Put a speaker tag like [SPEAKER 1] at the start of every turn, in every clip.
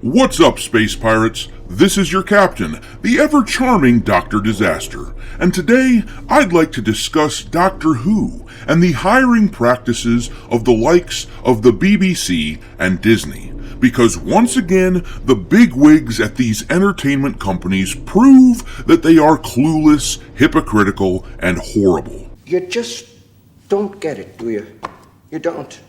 [SPEAKER 1] What's up, space pirates? This is your captain, the ever-charming Dr. Disaster, and today I'd like to discuss Doctor Who and the hiring practices of the likes of the BBC and Disney, because once again, the bigwigs at these entertainment companies prove that they are clueless, hypocritical, and horrible.
[SPEAKER 2] You just don't get it, do you? You don't.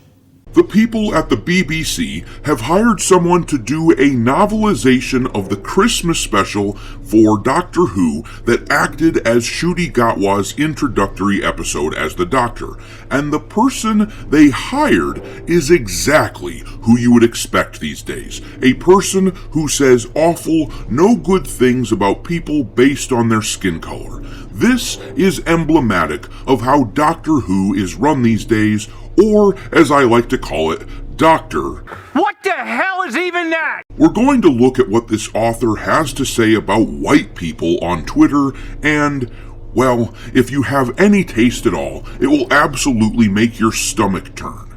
[SPEAKER 1] The people at the BBC have hired someone to do a novelization of the Christmas special for Doctor Who that acted as Ncuti Gatwa's introductory episode as the Doctor, and the person they hired is exactly who you would expect these days. A person who says awful, no good things about people based on their skin color. This is emblematic of how Doctor Who is run these days, or, as I like to call it, Doctor.
[SPEAKER 3] What the hell is even that?
[SPEAKER 1] We're going to look at what this author has to say about white people on Twitter, and, well, if you have any taste at all, it will absolutely make your stomach turn.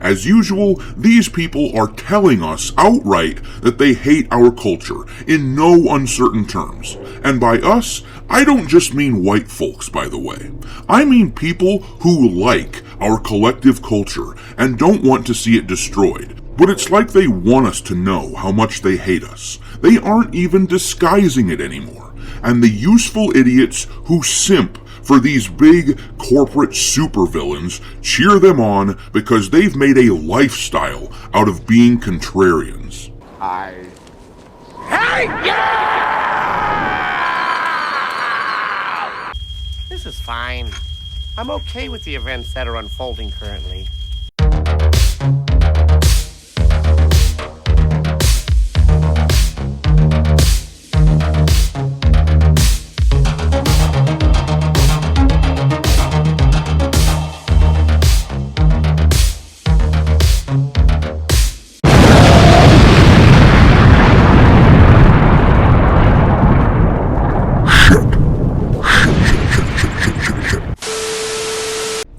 [SPEAKER 1] As usual, these people are telling us outright that they hate our culture in no uncertain terms. And by us, I don't just mean white folks, by the way. I mean people who like our collective culture and don't want to see it destroyed. But it's like they want us to know how much they hate us. They aren't even disguising it anymore. And the useful idiots who simp for these big corporate supervillains cheer them on because they've made a lifestyle out of being contrarians.
[SPEAKER 3] Hey! Yeah! This is fine. I'm okay with the events that are unfolding currently.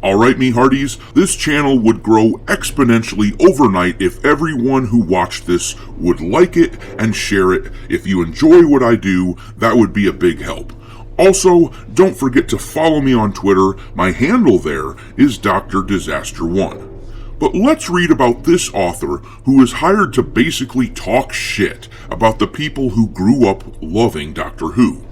[SPEAKER 1] Alright, me hearties, this channel would grow exponentially overnight if everyone who watched this would like it and share it. If you enjoy what I do, that would be a big help. Also, don't forget to follow me on Twitter. My handle there is Dr. Disaster1. But let's read about this author who is hired to basically talk shit about the people who grew up loving Doctor Who.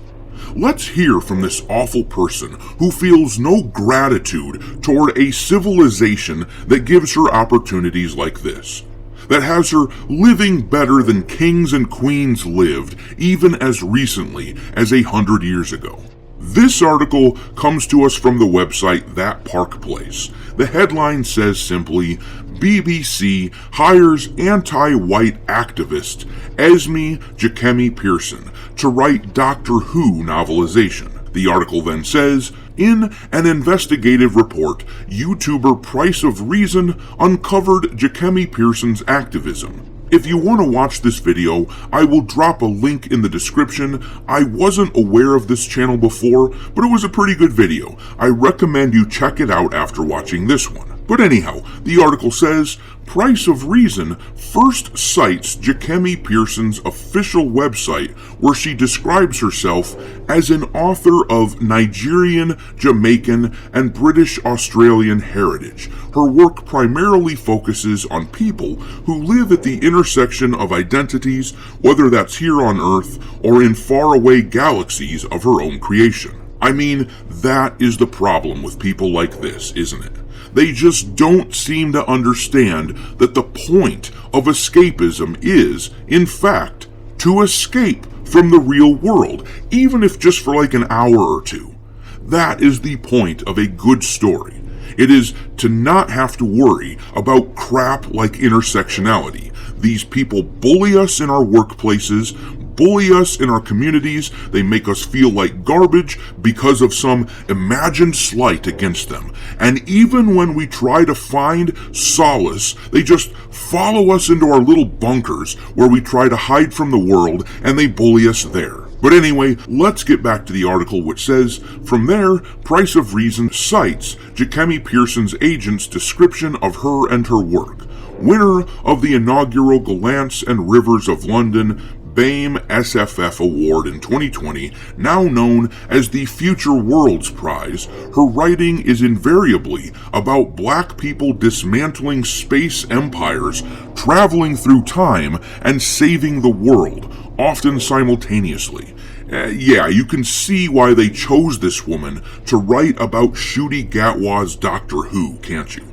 [SPEAKER 1] Let's hear from this awful person who feels no gratitude toward a civilization that gives her opportunities like this, that has her living better than kings and queens lived even as recently as 100 years ago. This article comes to us from the website That Park Place. The headline says simply, BBC hires anti-white activist Esme Ghakemi Pearson to write Doctor Who novelization. The article then says, in an investigative report, YouTuber Price of Reason uncovered Ghakemi Pearson's activism. If you want to watch this video, I will drop a link in the description. I wasn't aware of this channel before, but it was a pretty good video. I recommend you check it out after watching this one. But anyhow, the article says, Price of Reason first cites Ghakemi Pearson's official website where she describes herself as an author of Nigerian, Jamaican, and British Australian heritage. Her work primarily focuses on people who live at the intersection of identities, whether that's here on Earth or in faraway galaxies of her own creation. I mean, that is the problem with people like this, isn't it? They just don't seem to understand that the point of escapism is, in fact, to escape from the real world, even if just for like an hour or two. That is the point of a good story. It is to not have to worry about crap like intersectionality. These people bully us in our workplaces, bully us in our communities. They make us feel like garbage because of some imagined slight against them. And even when we try to find solace, they just follow us into our little bunkers where we try to hide from the world, and they bully us there. But anyway, let's get back to the article, which says, from there, Price of Reason cites Jackie Pearson's agent's description of her and her work. Winner of the inaugural Gallants and Rivers of London BAME SFF Award in 2020, now known as the Future Worlds Prize, her writing is invariably about black people dismantling space empires, traveling through time, and saving the world, often simultaneously. Yeah, you can see why they chose this woman to write about Ncuti Gatwa's Doctor Who, can't you?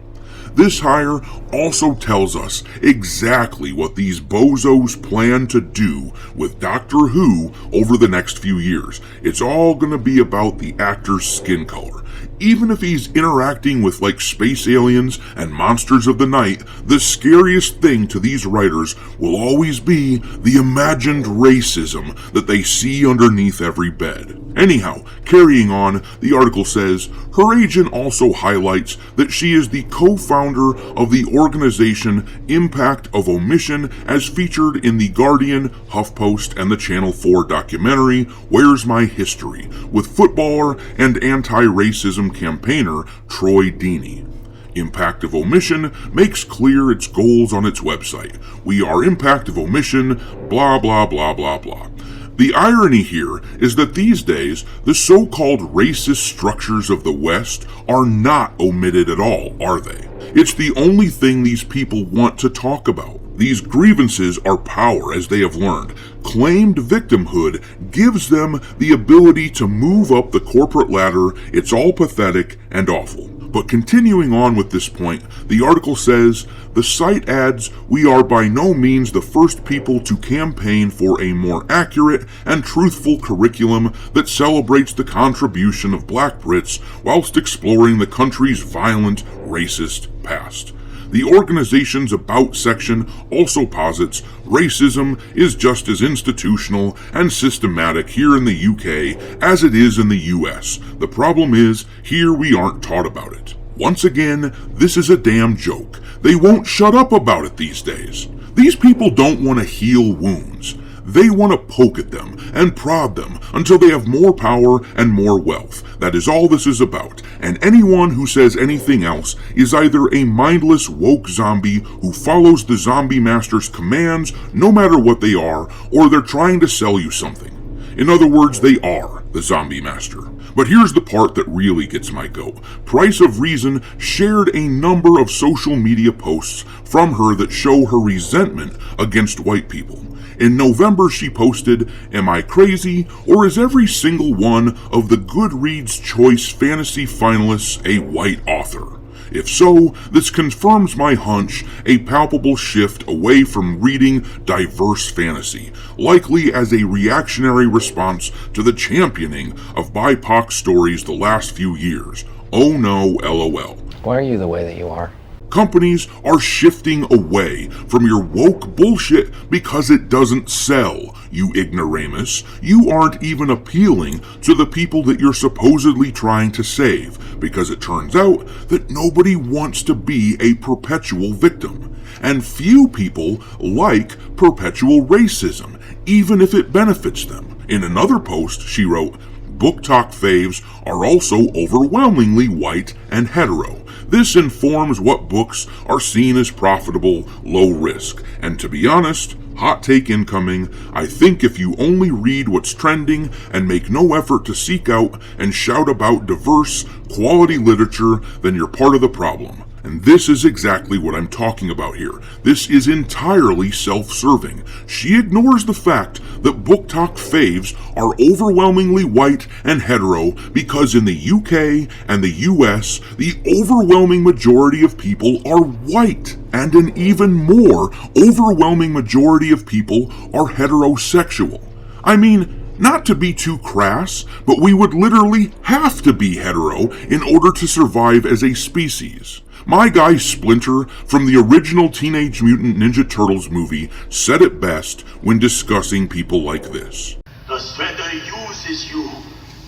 [SPEAKER 1] This hire also tells us exactly what these bozos plan to do with Doctor Who over the next few years. It's all going to be about the actor's skin color. Even if he's interacting with like space aliens and monsters of the night, the scariest thing to these writers will always be the imagined racism that they see underneath every bed. Anyhow, carrying on, the article says, her agent also highlights that she is the co-founder of the organization Impact of Omission, as featured in The Guardian, HuffPost, and the Channel 4 documentary Where's My History, with footballer and anti-racism campaigner Troy Deeney. Impact of Omission makes clear its goals on its website. We are Impact of Omission, blah blah blah blah blah. The irony here is that these days, the so-called racist structures of the West are not omitted at all, are they? It's the only thing these people want to talk about. These grievances are power, as they have learned. Claimed victimhood gives them the ability to move up the corporate ladder. It's all pathetic and awful. But continuing on with this point, the article says, the site adds, we are by no means the first people to campaign for a more accurate and truthful curriculum that celebrates the contribution of black Brits whilst exploring the country's violent, racist past. The organization's About section also posits racism is just as institutional and systematic here in the UK as it is in the US. The problem is, here we aren't taught about it. Once again, this is a damn joke. They won't shut up about it these days. These people don't want to heal wounds. They want to poke at them and prod them until they have more power and more wealth. That is all this is about, and anyone who says anything else is either a mindless woke zombie who follows the zombie master's commands no matter what they are, or they're trying to sell you something. In other words, they are the zombie master. But here's the part that really gets my goat. Price of Reason shared a number of social media posts from her that show her resentment against white people. In November, she posted, "Am I crazy, or is every single one of the Goodreads Choice Fantasy finalists a white author? If so, this confirms my hunch, a palpable shift away from reading diverse fantasy, likely as a reactionary response to the championing of BIPOC stories the last few years. Oh no, LOL.
[SPEAKER 4] Why are you the way that you are?
[SPEAKER 1] Companies are shifting away from your woke bullshit because it doesn't sell, you ignoramus. You aren't even appealing to the people that you're supposedly trying to save, because it turns out that nobody wants to be a perpetual victim. And few people like perpetual racism, even if it benefits them. In another post, she wrote, "Book Talk faves are also overwhelmingly white and hetero. This informs what books are seen as profitable, low risk. And to be honest, hot take incoming, I think if you only read what's trending and make no effort to seek out and shout about diverse, quality literature, then you're part of the problem." And this is exactly what I'm talking about here. This is entirely self-serving. She ignores the fact that Book Talk faves are overwhelmingly white and hetero because in the UK and the US, the overwhelming majority of people are white, and an even more overwhelming majority of people are heterosexual. I mean, not to be too crass, but we would literally have to be hetero in order to survive as a species. My guy Splinter from the original Teenage Mutant Ninja Turtles movie said it best when discussing people like this.
[SPEAKER 5] The Shredder uses you.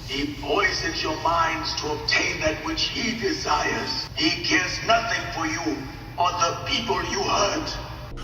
[SPEAKER 5] He poisons your minds to obtain that which he desires. He cares nothing for you or the people you hurt.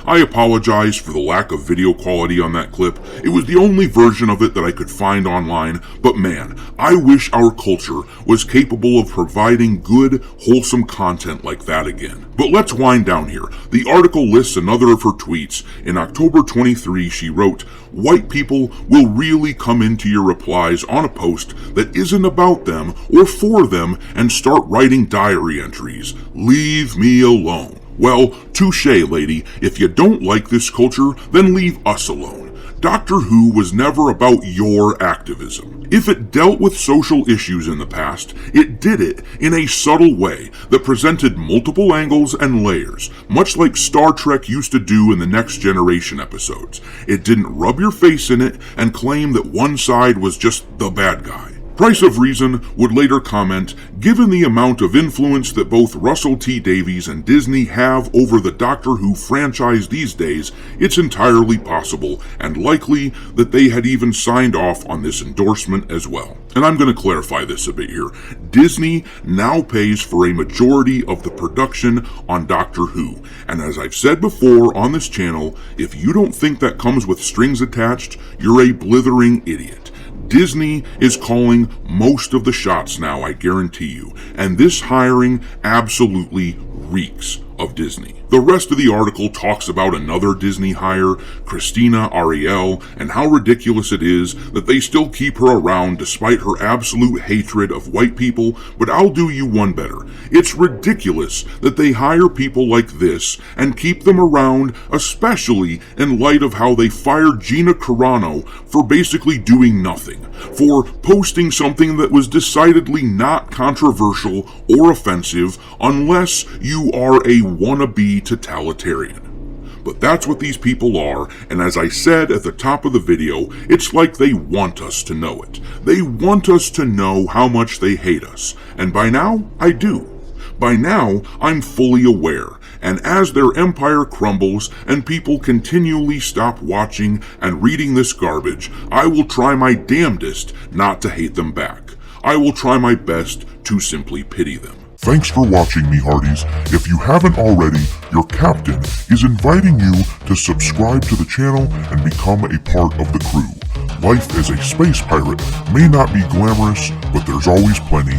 [SPEAKER 1] I apologize for the lack of video quality on that clip. It was the only version of it that I could find online, but man, I wish our culture was capable of providing good, wholesome content like that again. But let's wind down here. The article lists another of her tweets. In October 23, she wrote, "White people will really come into your replies on a post that isn't about them or for them and start writing diary entries. Leave me alone." Well, touché, lady. If you don't like this culture, then leave us alone. Doctor Who was never about your activism. If it dealt with social issues in the past, it did it in a subtle way that presented multiple angles and layers, much like Star Trek used to do in the Next Generation episodes. It didn't rub your face in it and claim that one side was just the bad guy. Price of Reason would later comment, "Given the amount of influence that both Russell T Davies and Disney have over the Doctor Who franchise these days, it's entirely possible and likely that they had even signed off on this endorsement as well." And I'm going to clarify this a bit here. Disney now pays for a majority of the production on Doctor Who. And as I've said before on this channel, if you don't think that comes with strings attached, you're a blithering idiot. Disney is calling most of the shots now, I guarantee you, and this hiring absolutely reeks of Disney. The rest of the article talks about another Disney hire, Christina Ariel, and how ridiculous it is that they still keep her around despite her absolute hatred of white people, but I'll do you one better. It's ridiculous that they hire people like this and keep them around, especially in light of how they fired Gina Carano for basically doing nothing, for posting something that was decidedly not controversial or offensive unless you are a wannabe totalitarian. But that's what these people are, and as I said at the top of the video, it's like they want us to know it. They want us to know how much they hate us, and by now, I do. By now, I'm fully aware, and as their empire crumbles and people continually stop watching and reading this garbage, I will try my damnedest not to hate them back. I will try my best to simply pity them.
[SPEAKER 4] Thanks for watching, me hearties. If you haven't already, your captain is inviting you to subscribe to the channel and become a part of the crew. Life as a space pirate may not be glamorous, but there's always plenty